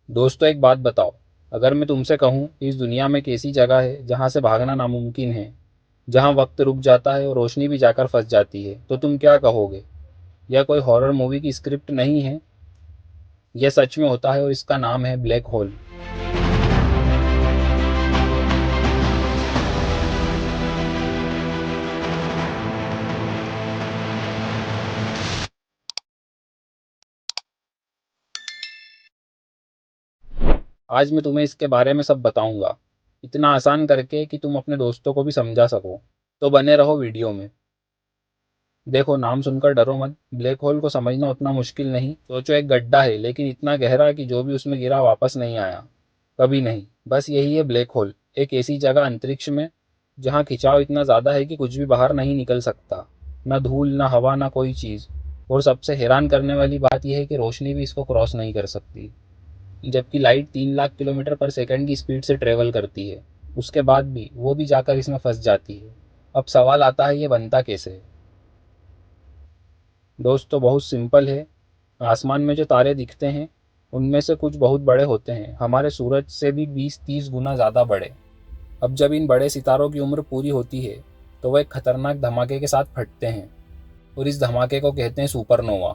दोस्तों एक बात बताओ, अगर मैं तुमसे कहूँ इस दुनिया में एक ऐसी जगह है जहाँ से भागना नामुमकिन है, जहाँ वक्त रुक जाता है और रोशनी भी जाकर फंस जाती है, तो तुम क्या कहोगे? यह कोई हॉरर मूवी की स्क्रिप्ट नहीं है, यह सच में होता है और इसका नाम है ब्लैक होल। आज मैं तुम्हें इसके बारे में सब बताऊंगा, इतना आसान करके कि तुम अपने दोस्तों को भी समझा सको। तो बने रहो वीडियो में। देखो, नाम सुनकर डरो मत। ब्लैक होल को समझना उतना मुश्किल नहीं। सोचो एक गड्ढा है, लेकिन इतना गहरा कि जो भी उसमें गिरा वापस नहीं आया, कभी नहीं। बस यही है ब्लैक होल, एक ऐसी जगह अंतरिक्ष में जहाँ खिंचाव इतना ज़्यादा है कि कुछ भी बाहर नहीं निकल सकता। न धूल, न हवा, न कोई चीज़। और सबसे हैरान करने वाली बात यह है कि रोशनी भी इसको क्रॉस नहीं कर सकती, जबकि लाइट 3 लाख किलोमीटर पर सेकंड की स्पीड से ट्रेवल करती है। उसके बाद भी वो भी जाकर इसमें फंस जाती है। अब सवाल आता है, ये बनता कैसे है? दोस्तों बहुत सिंपल है। आसमान में जो तारे दिखते हैं, उनमें से कुछ बहुत बड़े होते हैं, हमारे सूरज से भी 20-30 गुना ज़्यादा बड़े। अब जब इन बड़े सितारों की उम्र पूरी होती है, तो वह एक खतरनाक धमाके के साथ फटते हैं, और इस धमाके को कहते हैं सुपरनोवा।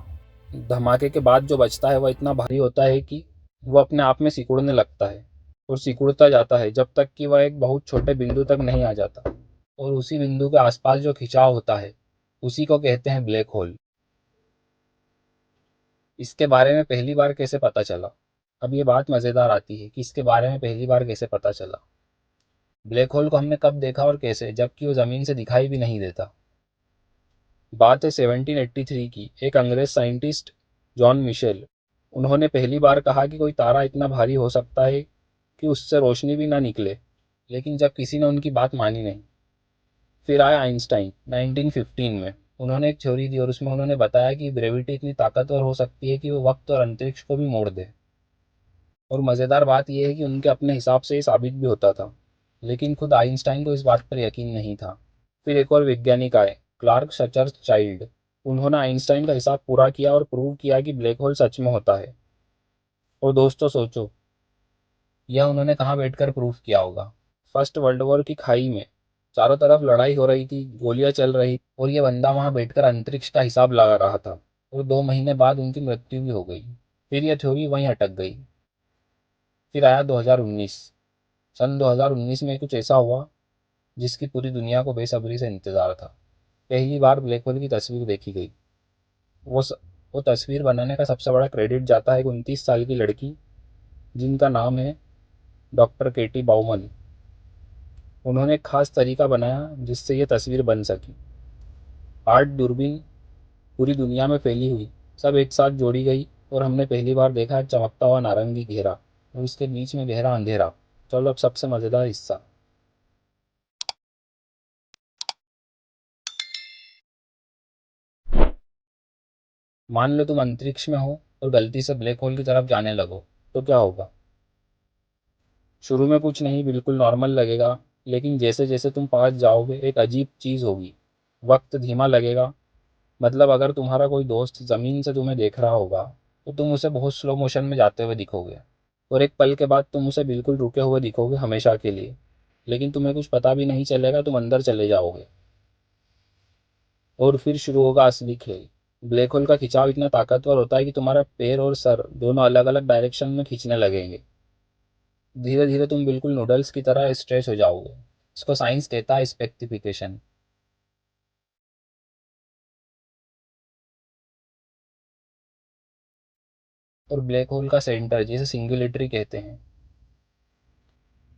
धमाके के बाद जो बचता है वह इतना भारी होता है कि वह अपने आप में सिकुड़ने लगता है, और सिकुड़ता जाता है जब तक कि वह एक बहुत छोटे बिंदु तक नहीं आ जाता। और उसी बिंदु के आसपास जो खिंचाव होता है, उसी को कहते हैं ब्लैक होल। इसके बारे में पहली बार कैसे पता चला? अब ये बात मज़ेदार आती है कि इसके बारे में पहली बार कैसे पता चला। ब्लैक होल को हमने कब देखा और कैसे, जबकि वो ज़मीन से दिखाई भी नहीं देता? बात है 1783 की। एक अंग्रेज साइंटिस्ट जॉन मिशेल, उन्होंने पहली बार कहा कि कोई तारा इतना भारी हो सकता है कि उससे रोशनी भी ना निकले। लेकिन जब किसी ने उनकी बात मानी नहीं। फिर आया आइंस्टाइन 1915 में। उन्होंने एक थ्योरी दी और उसमें उन्होंने बताया कि ग्रेविटी इतनी ताकतवर हो सकती है कि वो वक्त और अंतरिक्ष को भी मोड़ दे। और मज़ेदार बात यह है कि उनके अपने हिसाब से ये साबित भी होता था, लेकिन खुद आइंस्टाइन को इस बात पर यकीन नहीं था। फिर एक और वैज्ञानिक आए, क्लार्क शचरचाइल्ड। उन्होंने आइंस्टाइन का हिसाब पूरा किया और प्रूव किया कि ब्लैक होल सच में होता है। और दोस्तों सोचो, यह उन्होंने कहाँ बैठकर प्रूव किया होगा? फर्स्ट वर्ल्ड वॉर की खाई में। चारों तरफ लड़ाई हो रही थी, गोलियां चल रही, और ये बंदा वहां बैठकर अंतरिक्ष का हिसाब लगा रहा था। और 2 महीने बाद उनकी मृत्यु भी हो गई। फिर यह थ्योरी वहीं अटक गई। फिर आया 2019। सन 2019 में कुछ ऐसा हुआ जिसकी पूरी दुनिया को बेसब्री से इंतजार था। पहली बार ब्लैक होल की तस्वीर देखी गई। वो स, वो तस्वीर बनाने का सबसे बड़ा क्रेडिट जाता है एक 29 साल की लड़की, जिनका नाम है डॉक्टर केटी बाउमन। उन्होंने एक खास तरीका बनाया जिससे ये तस्वीर बन सकी। 8 दूरबीन पूरी दुनिया में फैली हुई, सब एक साथ जोड़ी गई, और हमने पहली बार देखा चमकता हुआ नारंगी घेरा, और उसके बीच में गहरा अंधेरा। चलो अब सबसे मज़ेदार हिस्सा। मान लो तुम अंतरिक्ष में हो और गलती से ब्लैक होल की तरफ जाने लगो, तो क्या होगा? शुरू में कुछ नहीं, बिल्कुल नॉर्मल लगेगा। लेकिन जैसे जैसे तुम पास जाओगे, एक अजीब चीज़ होगी। वक्त धीमा लगेगा। मतलब अगर तुम्हारा कोई दोस्त ज़मीन से तुम्हें देख रहा होगा, तो तुम उसे बहुत स्लो मोशन में जाते हुए दिखोगे। और एक पल के बाद तुम उसे बिल्कुल रुके हुए दिखोगे, हमेशा के लिए। लेकिन तुम्हें कुछ पता भी नहीं चलेगा, तुम अंदर चले जाओगे। और फिर शुरू होगा असली खेल। ब्लैक होल का खिंचाव इतना ताकतवर होता है कि तुम्हारा पैर और सर दोनों अलग अलग डायरेक्शन में खींचने लगेंगे। धीरे धीरे तुम बिल्कुल नूडल्स की तरह स्ट्रेच हो जाओगे। इसको साइंस कहता है स्पेक्टिफिकेशन। और ब्लैक होल का सेंटर, जिसे सिंगुलेटरी कहते हैं,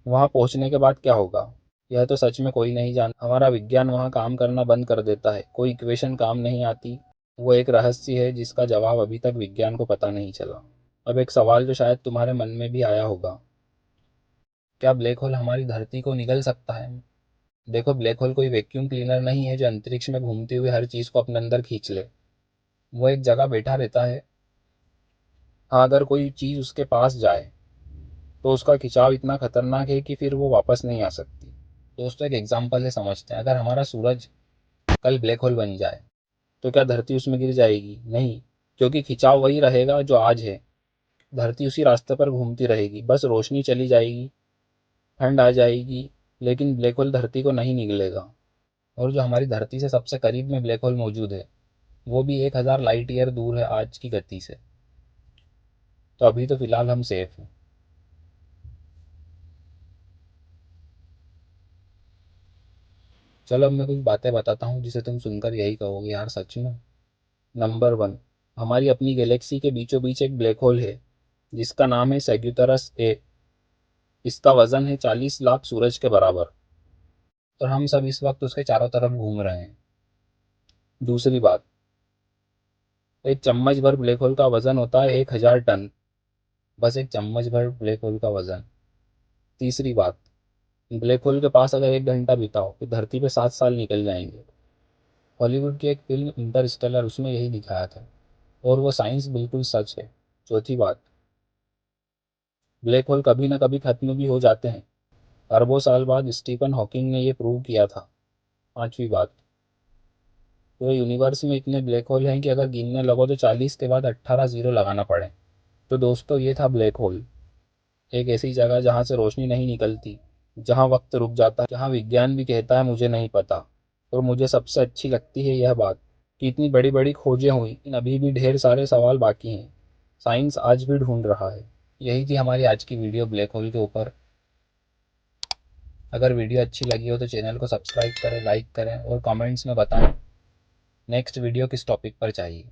वहां पहुंचने के बाद क्या होगा, यह तो सच में कोई नहीं जानता। हमारा विज्ञान वहां काम करना बंद कर देता है, कोई इक्वेशन काम नहीं आती। वो एक रहस्य है जिसका जवाब अभी तक विज्ञान को पता नहीं चला। अब एक सवाल जो शायद तुम्हारे मन में भी आया होगा, क्या ब्लैक होल हमारी धरती को निगल सकता है? देखो, ब्लैक होल कोई वैक्यूम क्लीनर नहीं है जो अंतरिक्ष में घूमते हुए हर चीज को अपने अंदर खींच ले। वो एक जगह बैठा रहता है। हाँ, अगर कोई चीज उसके पास जाए, तो उसका खिंचाव इतना खतरनाक है कि फिर वो वापस नहीं आ सकती। दोस्तों एक एग्जाम्पल है, समझते हैं। अगर हमारा सूरज कल ब्लैक होल बन जाए, तो क्या धरती उसमें गिर जाएगी? नहीं, क्योंकि खिंचाव वही रहेगा जो आज है। धरती उसी रास्ते पर घूमती रहेगी, बस रोशनी चली जाएगी, ठंड आ जाएगी, लेकिन ब्लैक होल धरती को नहीं निगलेगा। और जो हमारी धरती से सबसे करीब में ब्लैक होल मौजूद है, वो भी 1000 लाइट ईयर दूर है आज की गति से। तो अभी तो फिलहाल हम सेफ हैं। चलो अब मैं कुछ बातें बताता हूँ जिसे तुम सुनकर यही कहोगे, यार सच में। नंबर वन, हमारी अपनी गैलेक्सी के बीचों बीच एक ब्लैक होल है जिसका नाम है सेग्यूटरस ए। इसका वजन है 40 लाख सूरज के बराबर, और हम सब इस वक्त उसके चारों तरफ घूम रहे हैं। दूसरी बात, एक चम्मच भर ब्लैक होल का वजन होता है 1000 टन। बस एक चम्मच भर ब्लैक होल का वजन। तीसरी बात, ब्लैक होल के पास अगर 1 घंटा बिताओ तो धरती पे 7 साल निकल जाएंगे। हॉलीवुड की एक फिल्म इंटरस्टेलर, उसमें यही दिखाया था, और वो साइंस बिल्कुल सच है। चौथी बात, ब्लैक होल कभी ना कभी खत्म भी हो जाते हैं। अरबों साल बाद स्टीफन हॉकिंग ने ये प्रूव किया था। पांचवी बात, तो यूनिवर्स में इतने ब्लैक होल हैं कि अगर गिनने लगो तो 40 के बाद 18 जीरो लगाना पड़े। तो दोस्तों, ये था ब्लैक होल, एक ऐसी जगह जहाँ से रोशनी नहीं निकलती, जहाँ वक्त रुक जाता है, जहाँ विज्ञान भी कहता है मुझे नहीं पता। और मुझे सबसे अच्छी लगती है यह बात कि इतनी बड़ी बड़ी खोजें हुई, लेकिन अभी भी ढेर सारे सवाल बाकी हैं। साइंस आज भी ढूंढ रहा है। यही थी हमारी आज की वीडियो ब्लैक होल के ऊपर। अगर वीडियो अच्छी लगी हो तो चैनल को सब्सक्राइब करें, लाइक करें और कमेंट्स में बताएं नेक्स्ट वीडियो किस टॉपिक पर चाहिए।